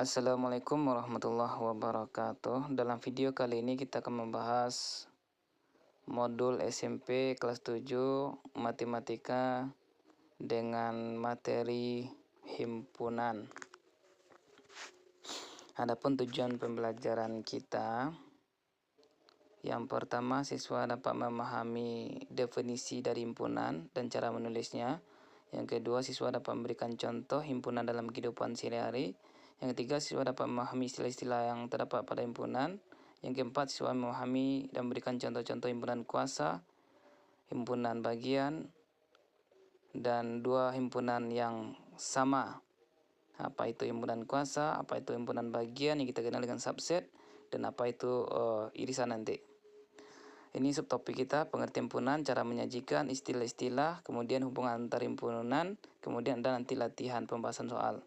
Assalamualaikum warahmatullahi wabarakatuh. Dalam video kali ini kita akan membahas modul SMP kelas 7 Matematika dengan materi himpunan. Adapun tujuan pembelajaran kita, yang pertama siswa dapat memahami definisi dari himpunan dan cara menulisnya. Yang kedua, siswa dapat memberikan contoh himpunan dalam kehidupan sehari-hari. Yang ketiga, siswa dapat memahami istilah-istilah yang terdapat pada himpunan. Yang keempat, siswa memahami dan memberikan contoh-contoh himpunan kuasa, himpunan bagian, dan dua himpunan yang sama. Apa itu himpunan kuasa, apa itu himpunan bagian yang kita kenal dengan subset, dan apa itu irisan nanti. Ini subtopik kita, pengertian himpunan, cara menyajikan istilah-istilah, kemudian hubungan antar himpunan, kemudian ada nanti latihan pembahasan soal.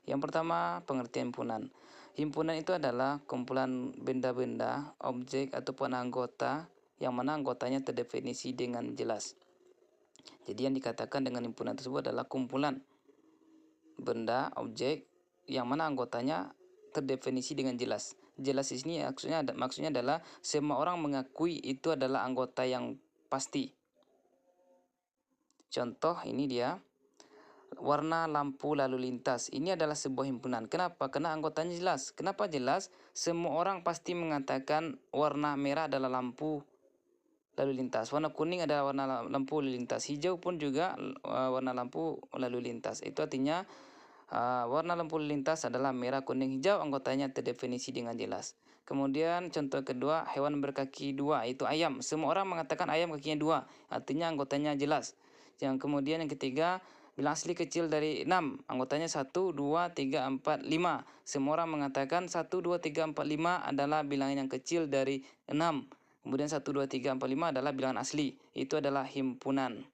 Yang pertama, pengertian himpunan. Himpunan itu adalah kumpulan benda-benda, objek ataupun anggota yang mana anggotanya terdefinisi dengan jelas. Jadi yang dikatakan dengan himpunan tersebut adalah kumpulan benda, objek yang mana anggotanya terdefinisi dengan jelas. Jelas di sini maksudnya adalah semua orang mengakui itu adalah anggota yang pasti. Contoh ini dia, warna lampu lalu lintas. Ini adalah sebuah himpunan. Kenapa? Karena anggotanya jelas. Kenapa jelas? Semua orang pasti mengatakan warna merah adalah lampu lalu lintas. Warna kuning adalah warna lampu lalu lintas. Hijau pun juga warna lampu lalu lintas. Itu artinya warna lampu lintas adalah merah, kuning, hijau, anggotanya terdefinisi dengan jelas. Kemudian contoh kedua, hewan berkaki dua, yaitu ayam. Semua orang mengatakan ayam kakinya dua, artinya anggotanya jelas. Yang kemudian yang ketiga, bilang asli kecil dari 6, anggotanya 1, 2, 3, 4, 5. Semua orang mengatakan 1, 2, 3, 4, 5 adalah bilangan yang kecil dari 6. Kemudian 1, 2, 3, 4, 5 adalah bilangan asli. Itu adalah himpunan.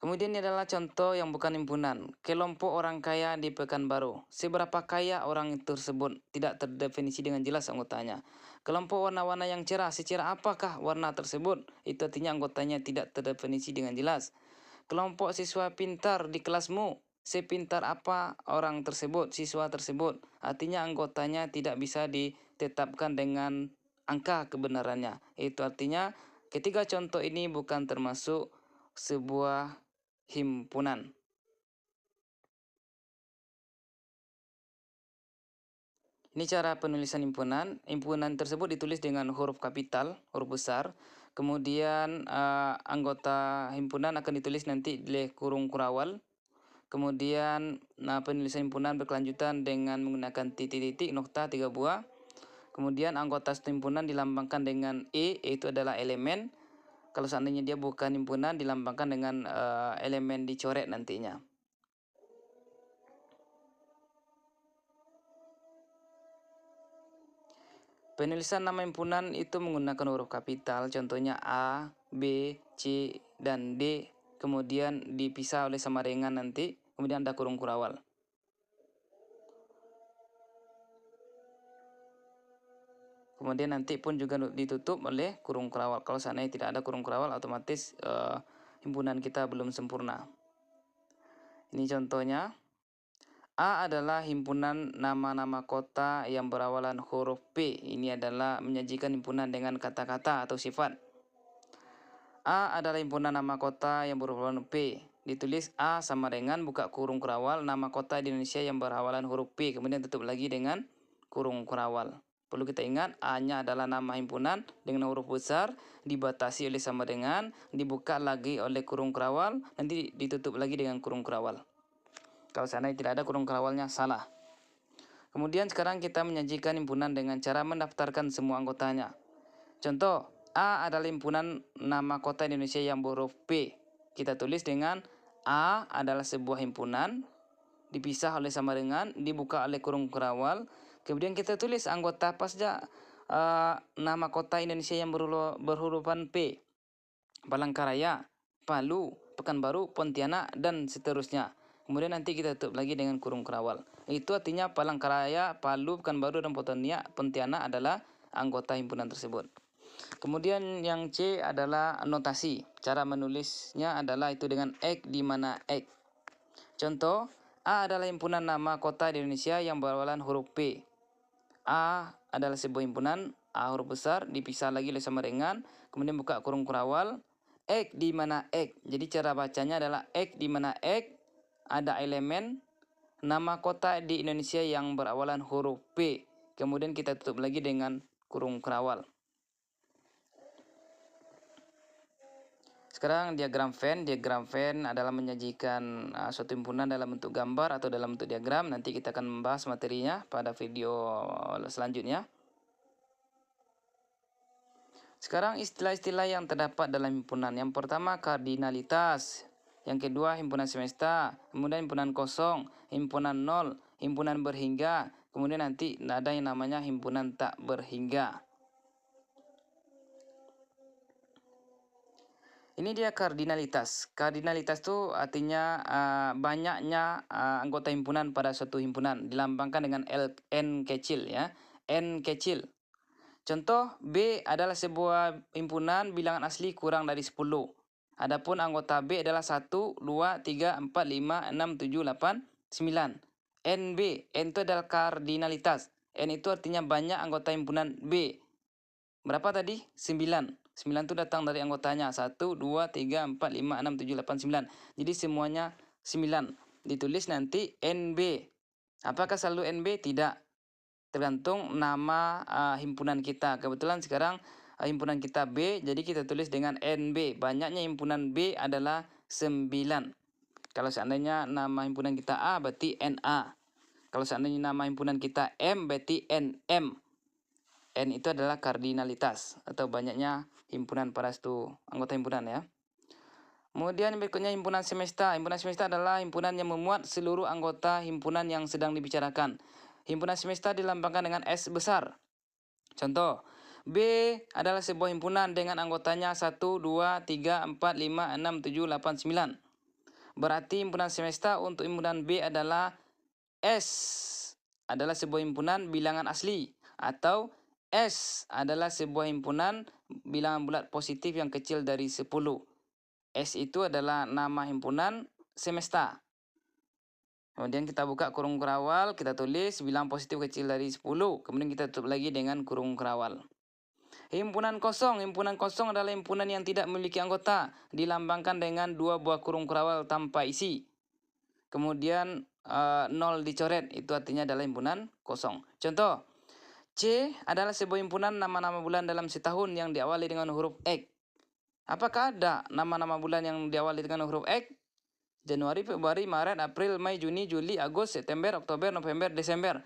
Kemudian ini adalah contoh yang bukan himpunan. Kelompok orang kaya di Pekanbaru. Seberapa kaya orang tersebut tidak terdefinisi dengan jelas anggotanya. Kelompok warna-warna yang cerah. Secerah apakah warna tersebut? Itu artinya anggotanya tidak terdefinisi dengan jelas. Kelompok siswa pintar di kelasmu. Sepintar apa orang tersebut, siswa tersebut. Artinya anggotanya tidak bisa ditetapkan dengan angka kebenarannya. Itu artinya ketiga contoh ini bukan termasuk sebuah himpunan. Ini cara penulisan himpunan. Himpunan tersebut ditulis dengan huruf kapital, huruf besar. Kemudian anggota himpunan akan ditulis nanti oleh kurung kurawal. Kemudian penulisan himpunan berkelanjutan dengan menggunakan titik-titik, nokta 3 buah. Kemudian anggota satu himpunan dilambangkan dengan E, yaitu adalah elemen. Kalau seandainya dia bukan himpunan, dilambangkan dengan elemen dicoret nantinya. Penulisan nama himpunan itu menggunakan huruf kapital, contohnya A, B, C, dan D. Kemudian dipisah oleh samaringan nanti, kemudian ada kurung kurawal. Kemudian nanti pun juga ditutup oleh kurung kurawal. Kalau seandainya tidak ada kurung kurawal, otomatis himpunan kita belum sempurna. Ini contohnya. A adalah himpunan nama-nama kota yang berawalan huruf P. Ini adalah menyajikan himpunan dengan kata-kata atau sifat. A adalah himpunan nama kota yang berawalan P. Ditulis A sama dengan buka kurung kurawal nama kota di Indonesia yang berawalan huruf P. Kemudian tutup lagi dengan kurung kurawal. Perlu kita ingat, A-nya adalah nama himpunan dengan huruf besar, dibatasi oleh sama dengan, dibuka lagi oleh kurung kurawal, nanti ditutup lagi dengan kurung kurawal. Kalau seandainya tidak ada kurung kurawalnya, salah. Kemudian sekarang kita menyajikan himpunan dengan cara mendaftarkan semua anggotanya. Contoh, A adalah himpunan nama kota Indonesia yang berhuruf P. Kita tulis dengan A adalah sebuah himpunan, dipisah oleh sama dengan, dibuka oleh kurung kurawal. Kemudian kita tulis anggota apa saja nama kota Indonesia yang berhurufan P. Palangkaraya, Palu, Pekanbaru, Pontianak, dan seterusnya. Kemudian nanti kita tutup lagi dengan kurung kurawal. Itu artinya Palangkaraya, Palu, Pekanbaru, dan Pontianak adalah anggota himpunan tersebut. Kemudian yang C adalah notasi. Cara menulisnya adalah itu dengan X, di mana X. Contoh, A adalah himpunan nama kota di Indonesia yang berawalan huruf P. A adalah sebuah himpunan, A huruf besar, dipisah lagi oleh sama dengan, kemudian buka kurung kurawal, X di mana X. Jadi cara bacanya adalah X di mana X ada elemen nama kota di Indonesia yang berawalan huruf P. Kemudian kita tutup lagi dengan kurung kurawal. Sekarang diagram Venn. Diagram Venn adalah menyajikan suatu himpunan dalam bentuk gambar atau dalam bentuk diagram. Nanti kita akan membahas materinya pada video selanjutnya. Sekarang istilah-istilah yang terdapat dalam himpunan. Yang pertama kardinalitas. Yang kedua himpunan semesta. Kemudian himpunan kosong, himpunan nol, himpunan berhingga. Kemudian nanti ada yang namanya himpunan tak berhingga. Ini dia kardinalitas. Kardinalitas itu artinya banyaknya anggota himpunan pada suatu himpunan. Dilambangkan dengan N kecil ya. N kecil. Contoh B adalah sebuah himpunan bilangan asli kurang dari 10. Adapun anggota B adalah 1, 2, 3, 4, 5, 6, 7, 8, 9. NB. N itu adalah kardinalitas. N itu artinya banyak anggota himpunan B. Berapa tadi? 9. 9 itu datang dari anggotanya. 1, 2, 3, 4, 5, 6, 7, 8, 9. Jadi semuanya 9. Ditulis nanti NB. Apakah selalu NB? Tidak. Tergantung nama himpunan kita. Kebetulan sekarang himpunan kita B, jadi kita tulis dengan NB. Banyaknya himpunan B adalah 9. Kalau seandainya nama himpunan kita A, berarti NA. Kalau seandainya nama himpunan kita M, berarti NM. N itu adalah kardinalitas atau banyaknya himpunan pada satu anggota himpunan ya. Kemudian berikutnya himpunan semesta. Himpunan semesta adalah himpunan yang memuat seluruh anggota himpunan yang sedang dibicarakan. Himpunan semesta dilambangkan dengan S besar. Contoh, B adalah sebuah himpunan dengan anggotanya 1, 2, 3, 4, 5, 6, 7, 8, 9. Berarti himpunan semesta untuk himpunan B adalah S adalah sebuah himpunan bilangan asli atau S adalah sebuah himpunan bilangan bulat positif yang kecil dari 10. S itu adalah nama himpunan semesta. Kemudian kita buka kurung kurawal, kita tulis bilangan positif kecil dari 10. Kemudian kita tutup lagi dengan kurung kurawal. Himpunan kosong. Himpunan kosong adalah himpunan yang tidak memiliki anggota. Dilambangkan dengan 2 buah kurung kurawal tanpa isi. Kemudian 0 dicoret. Itu artinya adalah himpunan kosong. Contoh, C adalah sebuah himpunan nama-nama bulan dalam setahun yang diawali dengan huruf X. Apakah ada nama-nama bulan yang diawali dengan huruf X? Januari, Februari, Maret, April, Mei, Juni, Juli, Agustus, September, Oktober, November, Desember.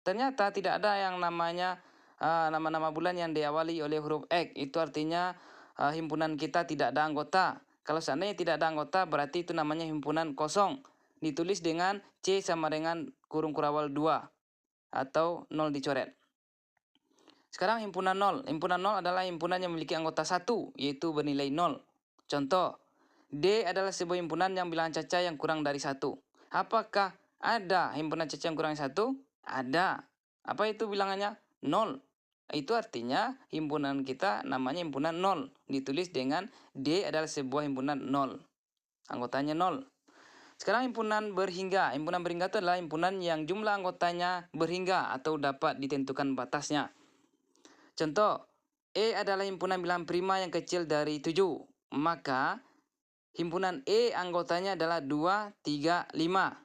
Ternyata tidak ada yang namanya nama-nama bulan yang diawali oleh huruf X. Itu artinya himpunan kita tidak ada anggota. Kalau seandainya tidak ada anggota berarti itu namanya himpunan kosong. Ditulis dengan C sama dengan kurung kurawal 2 atau 0 dicoret. Sekarang himpunan nol. Himpunan nol adalah himpunan yang memiliki anggota 1, yaitu bernilai 0. Contoh, D adalah sebuah himpunan yang bilangan caca yang kurang dari 1. Apakah ada himpunan caca yang kurang dari 1? Ada. Apa itu bilangannya? 0. Itu artinya himpunan kita namanya himpunan 0. Ditulis dengan D adalah sebuah himpunan 0. Anggotanya 0. Sekarang himpunan berhingga. Himpunan berhingga itu adalah himpunan yang jumlah anggotanya berhingga atau dapat ditentukan batasnya. Contoh, E adalah himpunan bilangan prima yang kecil dari 7. Maka, himpunan E anggotanya adalah 2, 3, 5.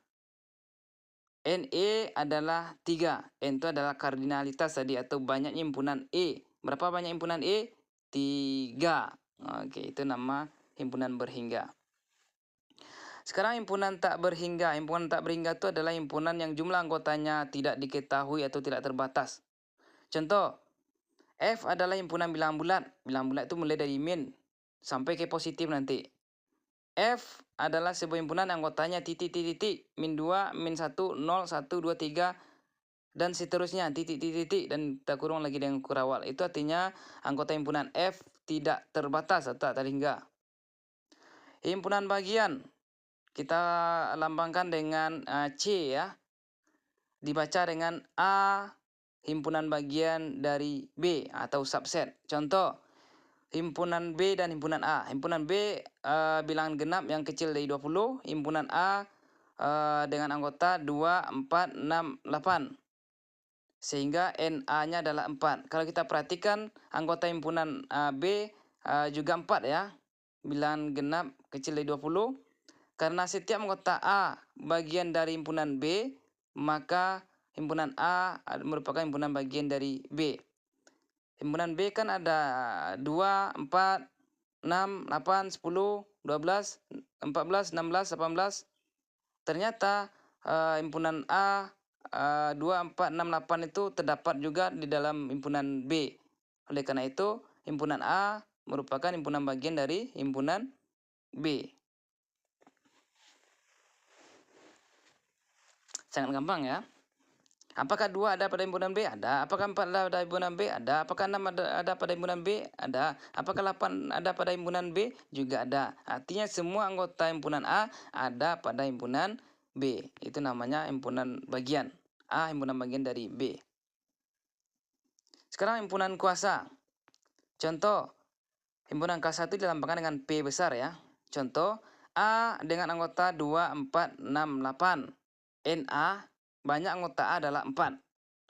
NE adalah 3. N itu adalah kardinalitas tadi atau banyaknya himpunan E. Berapa banyak himpunan E? 3. Oke, itu nama himpunan berhingga. Sekarang himpunan tak berhingga. Himpunan tak berhingga itu adalah himpunan yang jumlah anggotanya tidak diketahui atau tidak terbatas. Contoh, F adalah himpunan bilangan bulat. Bilangan bulat itu mulai dari min sampai ke positif nanti. F adalah sebuah himpunan anggotanya titik, min 2, min 1, 0, 1, 2, 3, dan seterusnya, titik, dan kita kurung lagi dengan kurawal. Itu artinya anggota himpunan F tidak terbatas atau tak terhingga. Himpunan bagian, kita lambangkan dengan C ya. Dibaca dengan A, himpunan bagian dari B atau subset. Contoh, himpunan B dan himpunan A. Himpunan B bilangan genap yang kecil dari 20. Himpunan A dengan anggota 2, 4, 6, 8. Sehingga Na-nya adalah 4. Kalau kita perhatikan anggota himpunan B juga 4 ya. Bilangan genap kecil dari 20. Karena setiap anggota A bagian dari himpunan B, maka himpunan A merupakan himpunan bagian dari B. Himpunan B kan ada 2, 4, 6, 8, 10, 12, 14, 16, 18. Ternyata himpunan A 2, 4, 6, 8 itu terdapat juga di dalam himpunan B. Oleh karena itu, himpunan A merupakan himpunan bagian dari himpunan B. Sangat gampang ya. Apakah 2 ada pada himpunan B? Ada. Apakah 4 ada pada himpunan B? Ada. Apakah 6 ada pada himpunan B? Ada. Apakah 8 ada pada himpunan B? Juga ada. Artinya semua anggota himpunan A ada pada himpunan B. Itu namanya himpunan bagian. A himpunan bagian dari B. Sekarang himpunan kuasa. Contoh, himpunan kuasa itu dilambangkan dengan P besar ya. Contoh, A dengan anggota 2, 4, 6, 8. Na banyak anggota A adalah 4.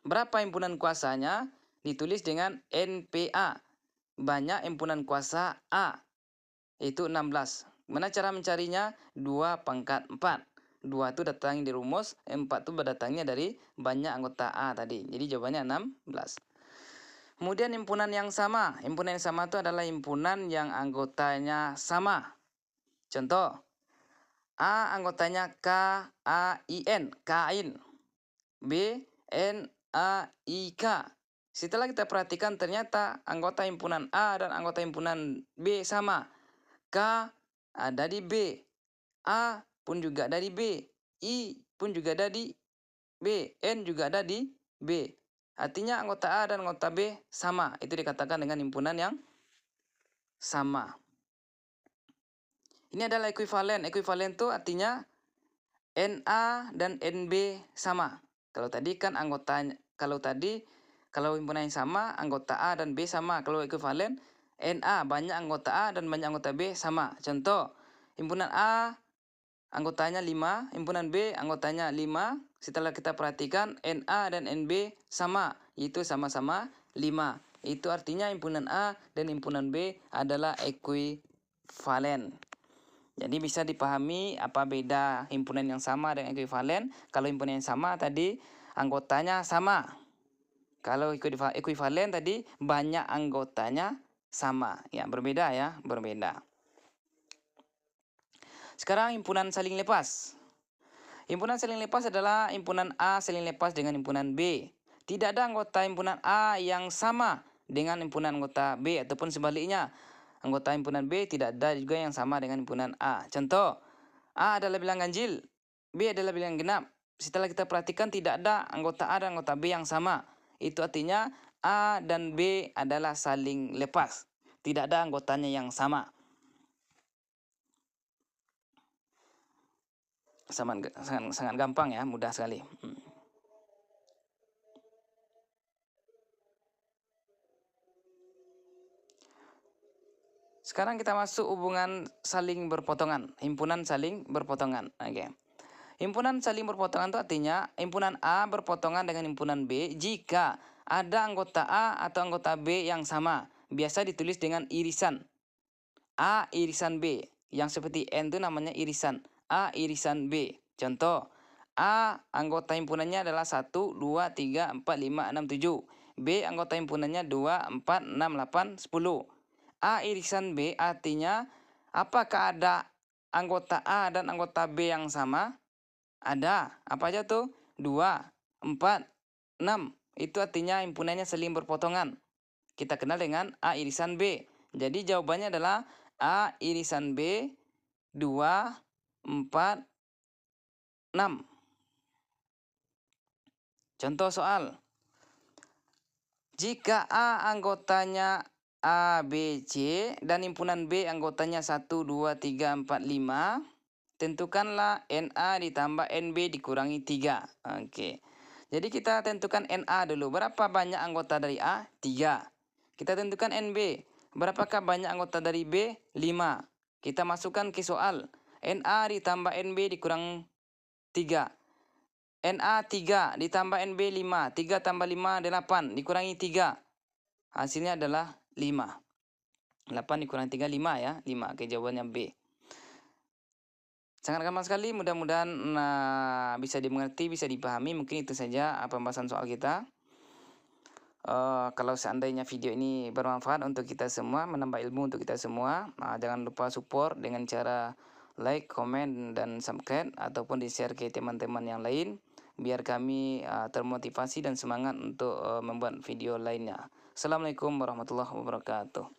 Berapa himpunan kuasanya? Ditulis dengan NPA. Banyak himpunan kuasa A. Itu 16. Mana cara mencarinya? 2 pangkat 4. 2 itu datangnya di rumus, 4 itu berdatangnya dari banyak anggota A tadi. Jadi jawabannya 16. Kemudian himpunan yang sama. Himpunan yang sama itu adalah himpunan yang anggotanya sama. Contoh, A anggotanya KAIN, Kain. B, NAIK. Setelah kita perhatikan ternyata anggota himpunan A dan anggota himpunan B sama. K ada di B. A pun juga ada di B. I pun juga ada di B. N juga ada di B. Artinya anggota A dan anggota B sama. Itu dikatakan dengan himpunan yang sama. Ini adalah ekuivalen. Ekuivalen itu artinya Na dan NB sama. Kalau tadi kan anggotanya, kalau himpunan yang sama, anggota A dan B sama. Kalau ekuivalen, Na banyak anggota A dan banyak anggota B sama. Contoh, himpunan A anggotanya 5, himpunan B anggotanya 5. Setelah kita perhatikan, Na dan NB sama, yaitu sama-sama 5. Itu artinya himpunan A dan himpunan B adalah ekuivalen. Jadi bisa dipahami apa beda himpunan yang sama dengan ekuivalen. Kalau himpunan yang sama tadi anggotanya sama. Kalau ekuivalen tadi banyak anggotanya sama. Ya, berbeda ya, berbeda. Sekarang himpunan saling lepas. Himpunan saling lepas adalah himpunan A saling lepas dengan himpunan B. Tidak ada anggota himpunan A yang sama dengan himpunan anggota B ataupun sebaliknya. Anggota himpunan B tidak ada juga yang sama dengan himpunan A. Contoh, A adalah bilangan ganjil, B adalah bilangan genap. Setelah kita perhatikan tidak ada anggota A dan anggota B yang sama. Itu artinya A dan B adalah saling lepas. Tidak ada anggotanya yang sama. Sangat gampang ya, mudah sekali. Sekarang kita masuk hubungan saling berpotongan, himpunan saling berpotongan. Oke. Himpunan saling berpotongan itu artinya himpunan A berpotongan dengan himpunan B jika ada anggota A atau anggota B yang sama. Biasa ditulis dengan irisan. A irisan B. Yang seperti N itu namanya irisan. A irisan B. Contoh, A anggota himpunannya adalah 1, 2, 3, 4, 5, 6, 7. B anggota himpunannya 2, 4, 6, 8, 10. A irisan B artinya apakah ada anggota A dan anggota B yang sama? Ada. Apa aja tuh? 2, 4, 6. Itu artinya himpunannya saling berpotongan. Kita kenal dengan A irisan B. Jadi jawabannya adalah A irisan B 2, 4, 6. Contoh soal. Jika A anggotanya A, B, C dan himpunan B anggotanya 1, 2, 3, 4, 5, tentukanlah NA ditambah NB dikurangi 3. Oke. Jadi kita tentukan NA dulu. Berapa banyak anggota dari A? 3. Kita tentukan NB. Berapakah banyak anggota dari B? 5. Kita masukkan ke soal. NA ditambah NB dikurang 3. Na 3 ditambah Nb 5. 3 tambah 5 8 dikurangi 3. Hasilnya adalah 5. 8 dikurangi 3 5 ya. 5. Oke, jawabannya B. Sangat gampang sekali, mudah-mudahan bisa dimengerti, bisa dipahami. Mungkin itu saja pembahasan soal kita. Kalau seandainya video ini bermanfaat untuk kita semua, menambah ilmu untuk kita semua, jangan lupa support dengan cara like, komen, dan subscribe, ataupun di-share ke teman-teman yang lain, biar kami termotivasi dan semangat untuk membuat video lainnya. Assalamualaikum warahmatullahi wabarakatuh.